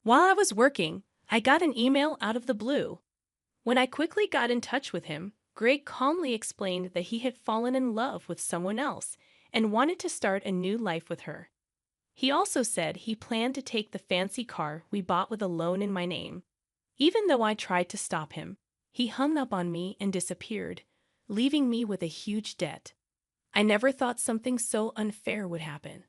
While I was working, I got an email out of the blue. When I quickly got in touch with him, Greg calmly explained that he had fallen in love with someone else and wanted to start a new life with her. He also said he planned to take the fancy car we bought with a loan in my name. Even though I tried to stop him, he hung up on me and disappeared, leaving me with a huge debt. I never thought something so unfair would happen.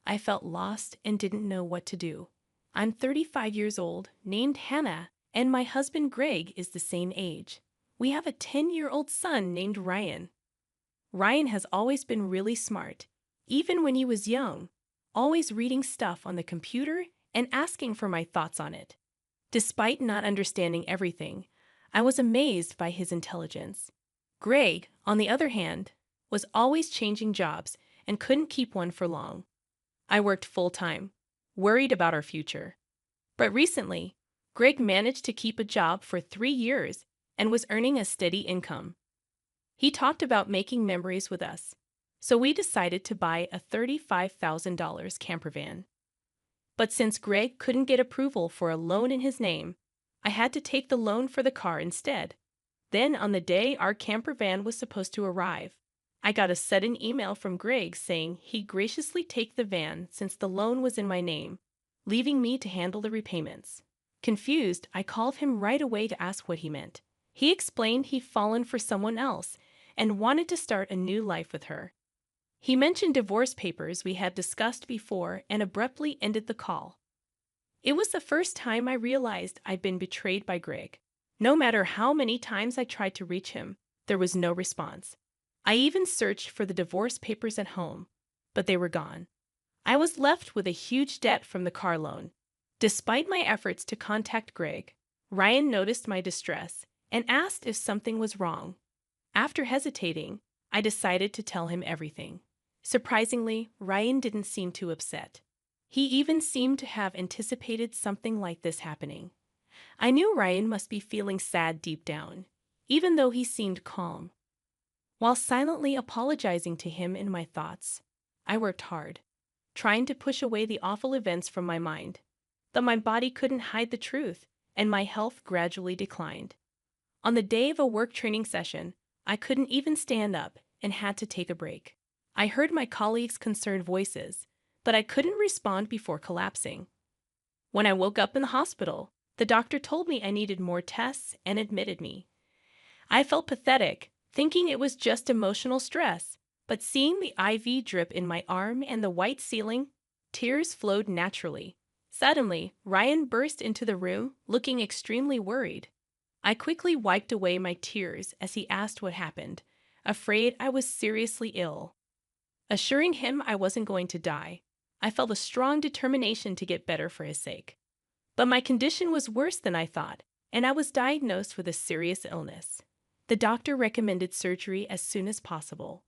I felt lost and didn't know what to do. I'm 35 years old, named Hannah, and my husband Greg is the same age. We have a 10-year-old son named Ryan. Ryan has always been really smart, even when he was young, always reading stuff on the computer and asking for my thoughts on it. Despite not understanding everything, I was amazed by his intelligence. Greg, on the other hand, was always changing jobs and couldn't keep one for long. I worked full-time, worried about our future. But recently, Greg managed to keep a job for 3 years and was earning a steady income. He talked about making memories with us, so we decided to buy a $35,000 camper van. But since Greg couldn't get approval for a loan in his name, I had to take the loan for the car instead. Then, on the day our camper van was supposed to arrive, I got a sudden email from Greg saying he'd graciously take the van since the loan was in my name, leaving me to handle the repayments. Confused, I called him right away to ask what he meant. He explained he'd fallen for someone else and wanted to start a new life with her. He mentioned divorce papers we had discussed before and abruptly ended the call. It was the first time I realized I'd been betrayed by Greg. No matter how many times I tried to reach him, there was no response. I even searched for the divorce papers at home, but they were gone. I was left with a huge debt from the car loan. Despite my efforts to contact Greg, Ryan noticed my distress and asked if something was wrong. After hesitating, I decided to tell him everything. Surprisingly, Ryan didn't seem too upset. He even seemed to have anticipated something like this happening. I knew Ryan must be feeling sad deep down, even though he seemed calm. While silently apologizing to him in my thoughts, I worked hard, trying to push away the awful events from my mind. But my body couldn't hide the truth, and my health gradually declined. On the day of a work training session, I couldn't even stand up and had to take a break. I heard my colleagues' concerned voices, but I couldn't respond before collapsing. When I woke up in the hospital, the doctor told me I needed more tests and admitted me. I felt pathetic, thinking it was just emotional stress, but seeing the IV drip in my arm and the white ceiling, tears flowed naturally. Suddenly, Ryan burst into the room, looking extremely worried. I quickly wiped away my tears as he asked what happened, afraid I was seriously ill. Assuring him I wasn't going to die, I felt a strong determination to get better for his sake. But my condition was worse than I thought, and I was diagnosed with a serious illness. The doctor recommended surgery as soon as possible.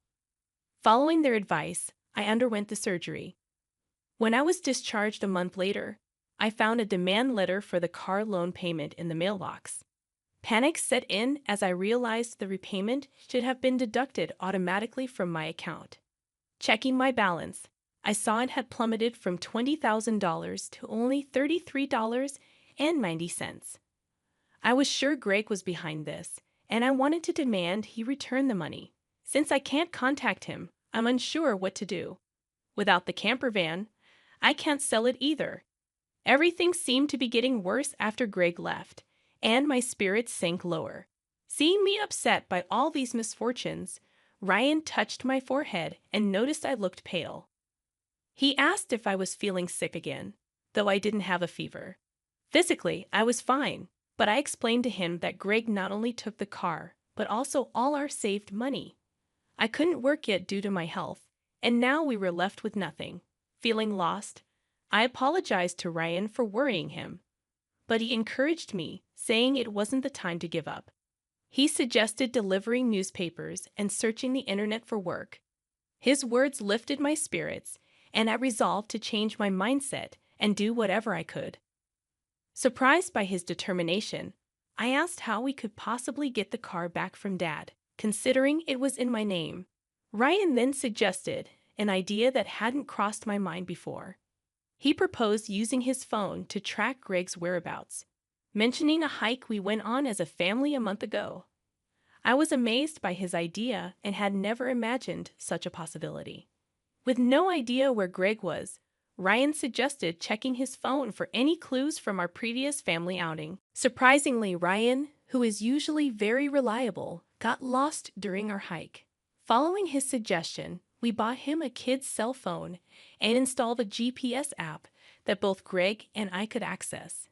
Following their advice, I underwent the surgery. When I was discharged a month later, I found a demand letter for the car loan payment in the mailbox. Panic set in as I realized the repayment should have been deducted automatically from my account. Checking my balance, I saw it had plummeted from $20,000 to only $33.90. I was sure Greg was behind this, and I wanted to demand he return the money. Since I can't contact him, I'm unsure what to do. Without the camper van, I can't sell it either. Everything seemed to be getting worse after Greg left, and my spirits sank lower. Seeing me upset by all these misfortunes, Ryan touched my forehead and noticed I looked pale. He asked if I was feeling sick again, though I didn't have a fever. Physically, I was fine, but I explained to him that Greg not only took the car, but also all our saved money. I couldn't work yet due to my health, and now we were left with nothing. Feeling lost, I apologized to Ryan for worrying him, but he encouraged me, saying it wasn't the time to give up. He suggested delivering newspapers and searching the internet for work. His words lifted my spirits, and I resolved to change my mindset and do whatever I could. Surprised by his determination, I asked how we could possibly get the car back from Dad, considering it was in my name. Ryan then suggested an idea that hadn't crossed my mind before. He proposed using his phone to track Greg's whereabouts, mentioning a hike we went on as a family a month ago. I was amazed by his idea and had never imagined such a possibility. With no idea where Greg was, Ryan suggested checking his phone for any clues from our previous family outing. Surprisingly, Ryan, who is usually very reliable, got lost during our hike. Following his suggestion, we bought him a kid's cell phone and installed a GPS app that both Greg and I could access.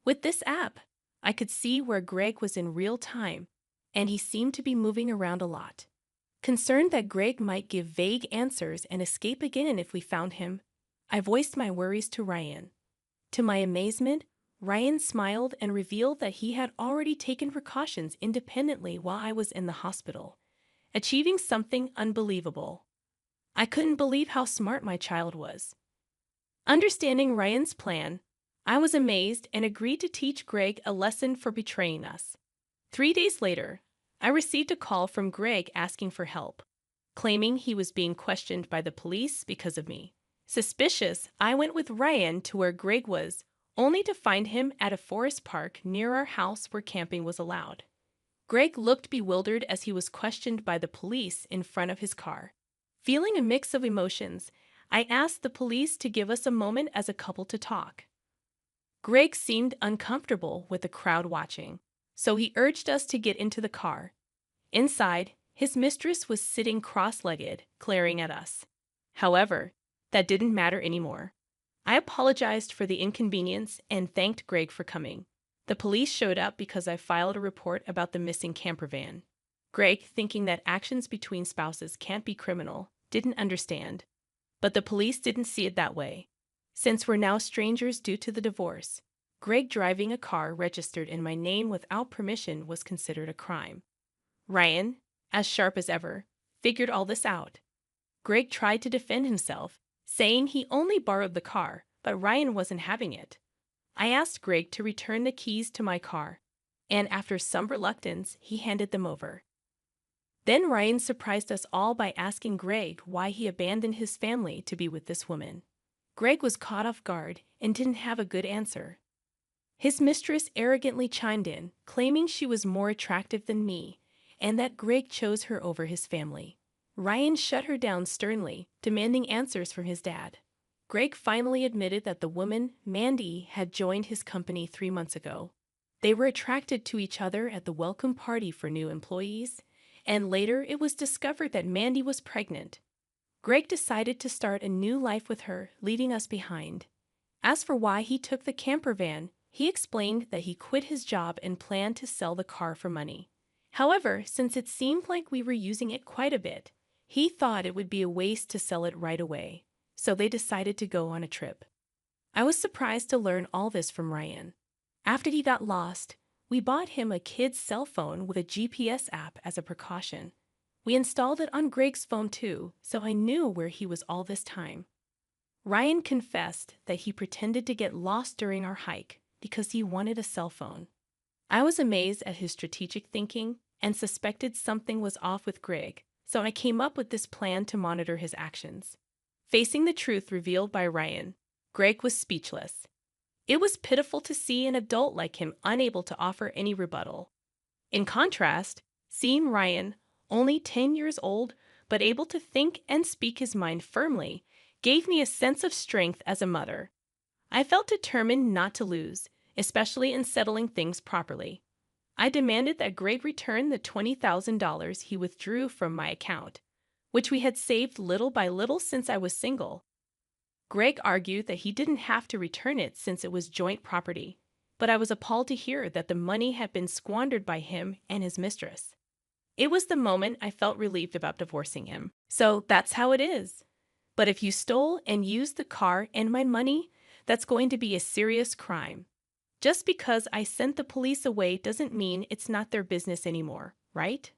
With this app, I could see where Greg was in real time, and he seemed to be moving around a lot. Concerned that Greg might give vague answers and escape again if we found him, I voiced my worries to Ryan. To my amazement, Ryan smiled and revealed that he had already taken precautions independently while I was in the hospital, achieving something unbelievable. I couldn't believe how smart my child was. Understanding Ryan's plan, I was amazed and agreed to teach Greg a lesson for betraying us. 3 days later, I received a call from Greg asking for help, claiming he was being questioned by the police because of me. Suspicious, I went with Ryan to where Greg was, only to find him at a forest park near our house where camping was allowed. Greg looked bewildered as he was questioned by the police in front of his car. Feeling a mix of emotions, I asked the police to give us a moment as a couple to talk. Greg seemed uncomfortable with the crowd watching, so he urged us to get into the car. Inside, his mistress was sitting cross-legged, glaring at us. However, that didn't matter anymore. I apologized for the inconvenience and thanked Greg for coming. The police showed up because I filed a report about the missing camper van. Greg, thinking that actions between spouses can't be criminal, didn't understand. But the police didn't see it that way. Since we're now strangers due to the divorce, Greg driving a car registered in my name without permission was considered a crime. Ryan, as sharp as ever, figured all this out. Greg tried to defend himself, saying he only borrowed the car, but Ryan wasn't having it. I asked Greg to return the keys to my car, and after some reluctance, he handed them over. Then Ryan surprised us all by asking Greg why he abandoned his family to be with this woman. Greg was caught off guard and didn't have a good answer. His mistress arrogantly chimed in, claiming she was more attractive than me, and that Greg chose her over his family. Ryan shut her down sternly, demanding answers from his dad. Greg finally admitted that the woman, Mandy, had joined his company 3 months ago. They were attracted to each other at the welcome party for new employees, and later it was discovered that Mandy was pregnant. Greg decided to start a new life with her, leaving us behind. As for why he took the camper van, he explained that he quit his job and planned to sell the car for money. However, since it seemed like we were using it quite a bit, he thought it would be a waste to sell it right away, so they decided to go on a trip. I was surprised to learn all this from Ryan. After he got lost, we bought him a kid's cell phone with a GPS app as a precaution. We installed it on Greg's phone too, so I knew where he was all this time. Ryan confessed that he pretended to get lost during our hike because he wanted a cell phone. I was amazed at his strategic thinking and suspected something was off with Greg, so I came up with this plan to monitor his actions. Facing the truth revealed by Ryan, Greg was speechless. It was pitiful to see an adult like him unable to offer any rebuttal. In contrast, seeing Ryan, only 10 years old, but able to think and speak his mind firmly, gave me a sense of strength as a mother. I felt determined not to lose, especially in settling things properly. I demanded that Greg return the $20,000 he withdrew from my account, which we had saved little by little since I was single. Greg argued that he didn't have to return it since it was joint property, but I was appalled to hear that the money had been squandered by him and his mistress. It was the moment I felt relieved about divorcing him. So that's how it is. But if you stole and used the car and my money, that's going to be a serious crime. Just because I sent the police away doesn't mean it's not their business anymore, right?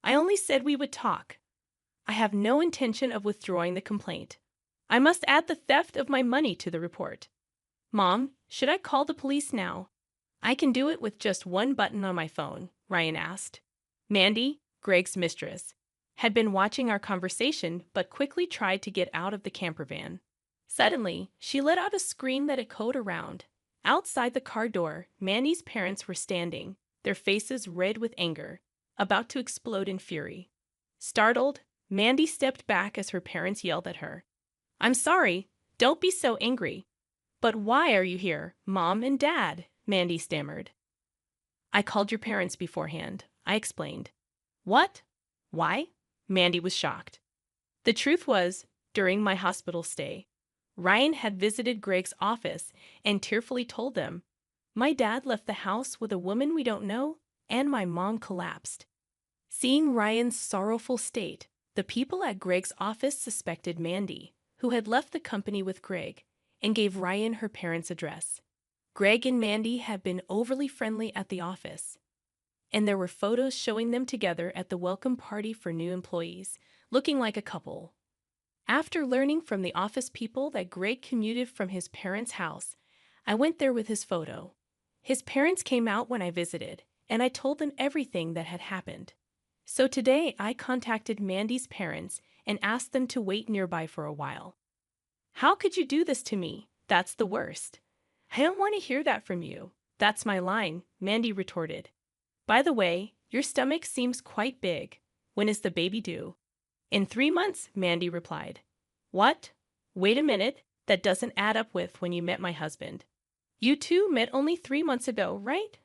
I only said we would talk. I have no intention of withdrawing the complaint. I must add the theft of my money to the report. Mom, should I call the police now? I can do it with just one button on my phone, Ryan asked. Mandy, Greg's mistress, had been watching our conversation but quickly tried to get out of the camper van. Suddenly, she let out a scream that echoed around. Outside the car door, Mandy's parents were standing, their faces red with anger, about to explode in fury. Startled, Mandy stepped back as her parents yelled at her. "I'm sorry, don't be so angry." "But why are you here, Mom and Dad?" Mandy stammered. "I called your parents beforehand," I explained. "What? Why?" Mandy was shocked. The truth was, during my hospital stay, Ryan had visited Greg's office and tearfully told them, "My dad left the house with a woman we don't know, and my mom collapsed." Seeing Ryan's sorrowful state, the people at Greg's office suspected Mandy, who had left the company with Greg, and gave Ryan her parents' address. Greg and Mandy had been overly friendly at the office, and there were photos showing them together at the welcome party for new employees, looking like a couple. After learning from the office people that Greg commuted from his parents' house, I went there with his photo. His parents came out when I visited, and I told them everything that had happened. So today I contacted Mandy's parents and asked them to wait nearby for a while. "How could you do this to me? That's the worst." "I don't want to hear that from you. That's my line," Mandy retorted. "By the way, your stomach seems quite big. When is the baby due?" "In 3 months," Mandy replied. "What? Wait a minute, that doesn't add up with when you met my husband. You two met only 3 months ago, right?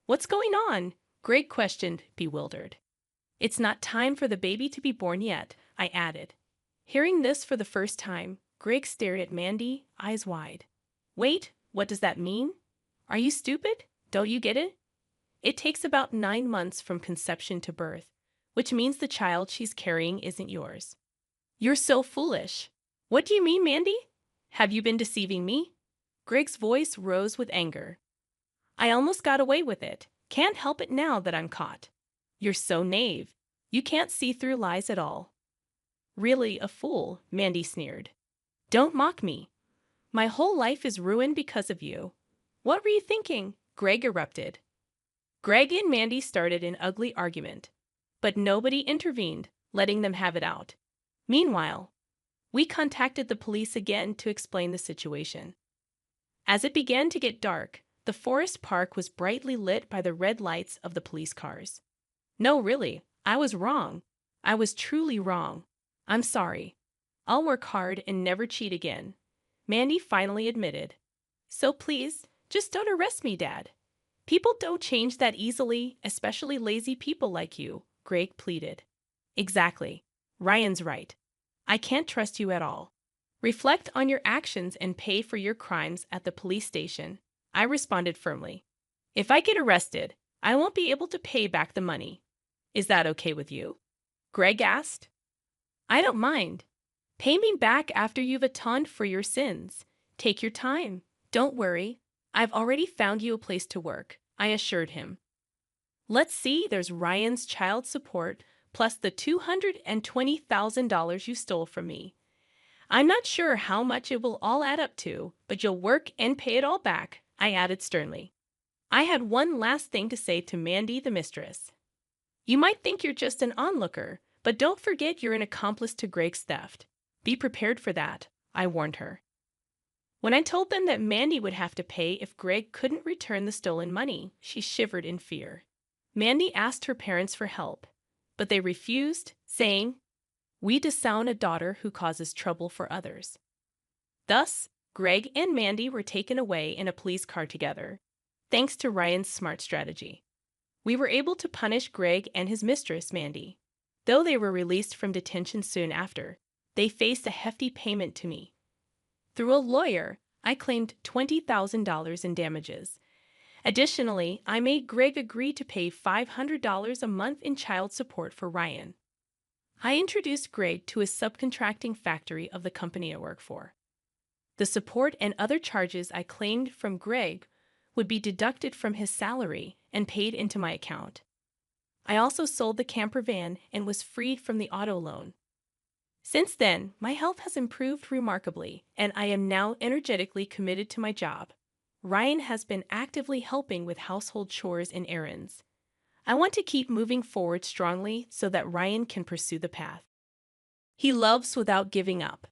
What's going on?" Greg questioned, bewildered. "It's not time for the baby to be born yet," I added. Hearing this for the first time, Greg stared at Mandy, eyes wide. "Wait, what does that mean? Are you stupid? Don't you get it? It takes about 9 months from conception to birth, which means the child she's carrying isn't yours." "You're so foolish." "What do you mean, Mandy? Have you been deceiving me?" Greg's voice rose with anger. "I almost got away with it. Can't help it now that I'm caught." "You're so naive. You can't see through lies at all." "Really a fool," Mandy sneered. "Don't mock me. My whole life is ruined because of you." "What were you thinking?" Greg erupted. Greg and Mandy started an ugly argument, but nobody intervened, letting them have it out. Meanwhile, we contacted the police again to explain the situation. As it began to get dark, the forest park was brightly lit by the red lights of the police cars. "No, really, I was wrong. I was truly wrong. I'm sorry. I'll work hard and never cheat again," Mandy finally admitted. "So please, just don't arrest me, Dad. People don't change that easily, especially lazy people like you," Greg pleaded. "Exactly. Ryan's right. I can't trust you at all. Reflect on your actions and pay for your crimes at the police station," I responded firmly. "If I get arrested, I won't be able to pay back the money. Is that okay with you?" Greg asked. "I don't mind. Pay me back after you've atoned for your sins. Take your time. Don't worry. I've already found you a place to work," I assured him. "Let's see, there's Ryan's child support plus the $220,000 you stole from me. I'm not sure how much it will all add up to, but you'll work and pay it all back," I added sternly. I had one last thing to say to Mandy the mistress. "You might think you're just an onlooker, but don't forget you're an accomplice to Greg's theft. Be prepared for that," I warned her. When I told them that Mandy would have to pay if Greg couldn't return the stolen money, she shivered in fear. Mandy asked her parents for help, but they refused, saying, "We disown a daughter who causes trouble for others." Thus, Greg and Mandy were taken away in a police car together, thanks to Ryan's smart strategy. We were able to punish Greg and his mistress, Mandy. Though they were released from detention soon after, they faced a hefty payment to me. Through a lawyer, I claimed $20,000 in damages. Additionally, I made Greg agree to pay $500 a month in child support for Ryan. I introduced Greg to a subcontracting factory of the company I work for. The support and other charges I claimed from Greg would be deducted from his salary and paid into my account. I also sold the camper van and was freed from the auto loan. Since then, my health has improved remarkably, and I am now energetically committed to my job. Ryan has been actively helping with household chores and errands. I want to keep moving forward strongly so that Ryan can pursue the path he loves without giving up.